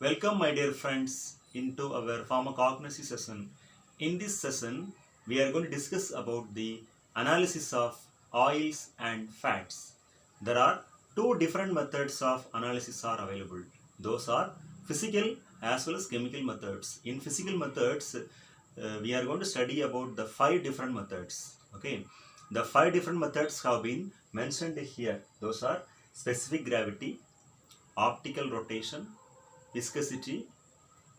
Welcome my dear friends into our pharmacognosy session. In this session, we are going to discuss about the analysis of oils and fats. There are two different methods of analysis are available. Those are physical as well as chemical methods. In physical methods, we are going to study about the five different methods. Okay, the five different methods have been mentioned here. Those are specific gravity, optical rotation, viscosity,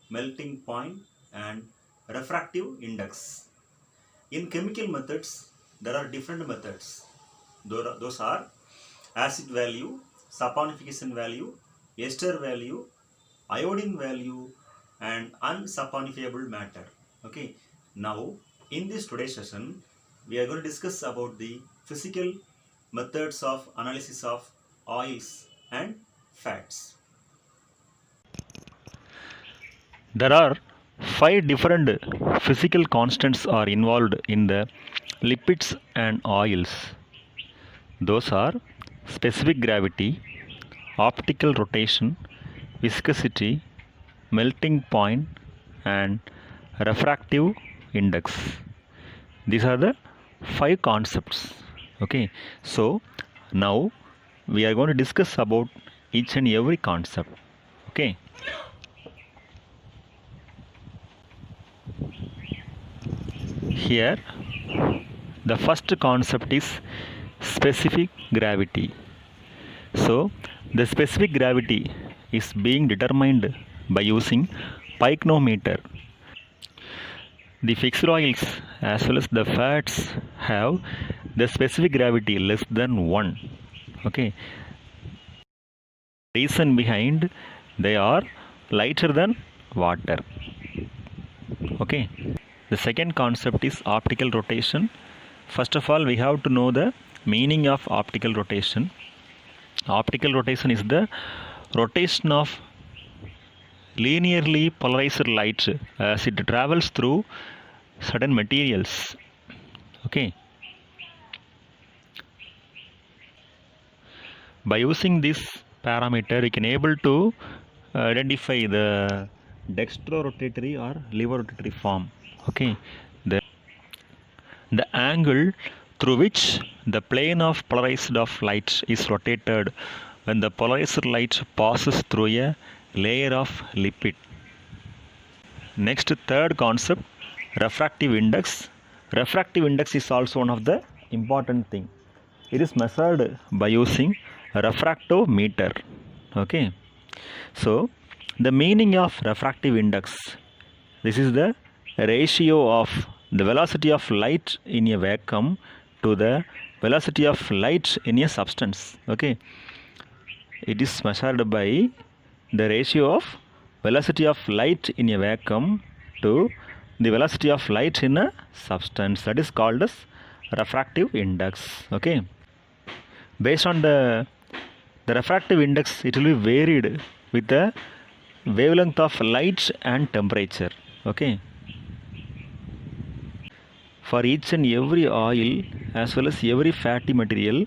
melting point, and refractive index. In chemical methods, there are different methods. Those are acid value, saponification value, ester value, iodine value, and unsaponifiable matter. Okay. Now, in this today's session, we are going to discuss about the physical methods of analysis of oils and fats. There are five different physical constants are involved in the lipids and oils. Those are specific gravity, optical rotation, viscosity, melting point, and refractive index. These are the five concepts. Okay, so now we are going to discuss about each and every concept. Okay. Here, the first concept is specific gravity. So, the specific gravity is being determined by using pycnometer. The fixed oils as well as the fats have the specific gravity less than 1. Okay. Reason behind they are lighter than water. Okay. The second concept is optical rotation. First of all, we have to know the meaning of optical rotation. Optical rotation is the rotation of linearly polarized light as it travels through certain materials. Okay. By using this parameter, we can able to identify the dextrorotatory or levorotatory form. Okay, the angle through which the plane of polarized of light is rotated when the polarized light passes through a layer of lipid. Next, third concept, refractive index. Refractive index is also one of the important thing. It is measured by using refractometer. Okay, so the meaning of refractive index, this is the ratio of the velocity of light in a vacuum to the velocity of light in a substance. Okay, it is measured by the ratio of velocity of light in a vacuum to the velocity of light in a substance. That is called as refractive index. Okay, based on the refractive index, it will be varied with the wavelength of light and temperature. Okay, for each and every oil as well as every fatty material,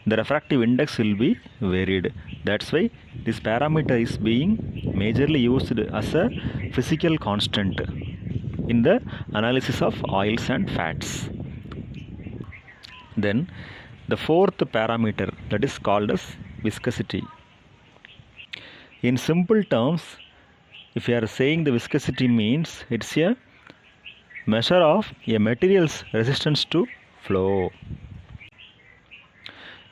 the refractive index will be varied. That's why this parameter is being majorly used as a physical constant in the analysis of oils and fats. Then the fourth parameter, that is called as viscosity. In simple terms, if you are saying the viscosity means it's a measure of a material's resistance to flow.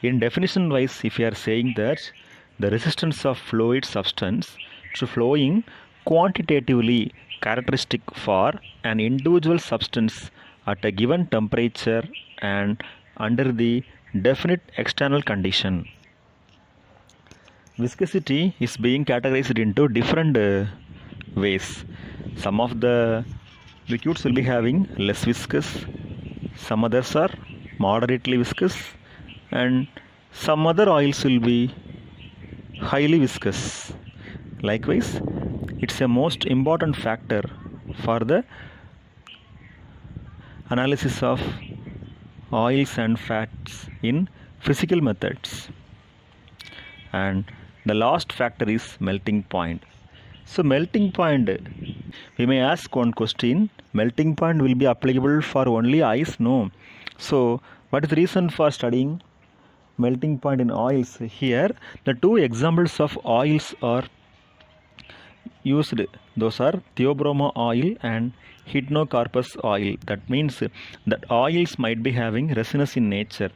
In definition wise, if you are saying that the resistance of fluid substance to flowing quantitatively characteristic for an individual substance at a given temperature and under the definite external condition. Viscosity is being categorized into different ways. Some of the liquids will be having less viscous, some others are moderately viscous, and some other oils will be highly viscous. Likewise, it's a most important factor for the analysis of oils and fats in physical methods. And the last factor is melting point. So melting point, we may ask one question, melting point will be applicable for only ice? No. So what is the reason for studying melting point in oils? Here the two examples of oils are used, those are theobroma oil and hydrocarpus oil. That means that oils might be having resinous in nature,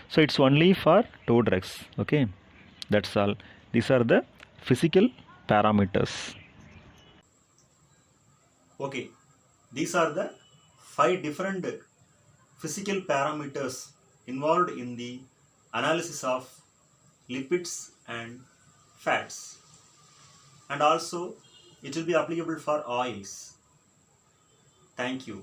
so it's only for two drugs. Okay, that's all. These are the physical parameters. Okay, these are the 5 different physical parameters involved in the analysis of lipids and fats, and also it will be applicable for oils. Thank you.